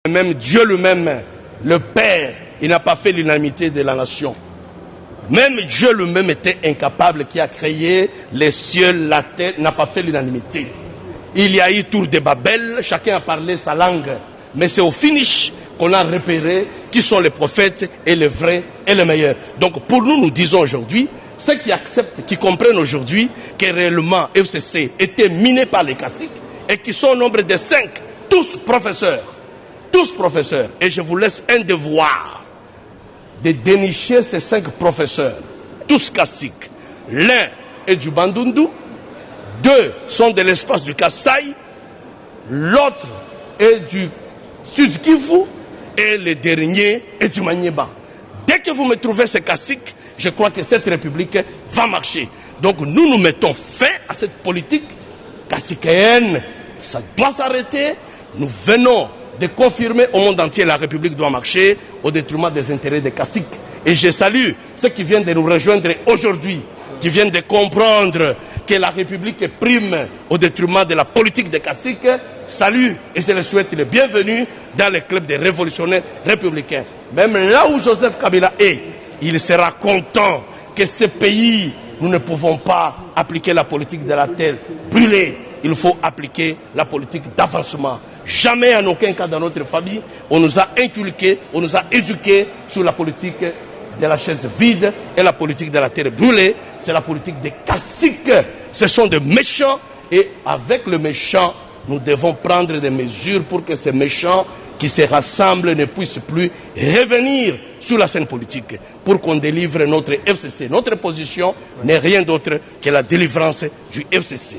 Même Dieu lui-même, le Père, il n'a pas fait l'unanimité de la nation. Même Dieu lui-même était incapable, qui a créé les cieux, la terre, n'a pas fait l'unanimité. Il y a eu tour de Babel, chacun a parlé sa langue. Mais c'est au finish qu'on a repéré qui sont les prophètes et les vrais et les meilleurs. Donc pour nous, nous disons aujourd'hui, ceux qui acceptent, qui comprennent aujourd'hui que réellement FCC était miné par les caciques et qui sont au nombre de 5, tous professeurs. Et je vous laisse un devoir de dénicher ces 5 professeurs, tous caciques. L'un est du Bandundu, 2 sont de l'espace du Kasaï, l'autre est du Sud Kivu et le dernier est du Maniema. Dès que vous me trouvez ces caciques, je crois que cette république va marcher. Donc nous mettons fin à cette politique caciquéenne. Ça doit s'arrêter. Nous venons de confirmer au monde entier la République doit marcher au détriment des intérêts des caciques. Et je salue ceux qui viennent de nous rejoindre aujourd'hui, qui viennent de comprendre que la République prime au détriment de la politique des caciques. Salut et je les souhaite le bienvenu dans le club des révolutionnaires républicains. Même là où Joseph Kabila est, il sera content que ce pays, nous ne pouvons pas appliquer la politique de la terre brûlée. Il faut appliquer la politique d'avancement. Jamais, en aucun cas dans notre famille, on nous a inculqué, on nous a éduqués sur la politique de la chaise vide et la politique de la terre brûlée. C'est la politique des caciques. Ce sont des méchants et avec le méchant, nous devons prendre des mesures pour que ces méchants qui se rassemblent ne puissent plus revenir sur la scène politique pour qu'on délivre notre FCC. Notre position n'est rien d'autre que la délivrance du FCC.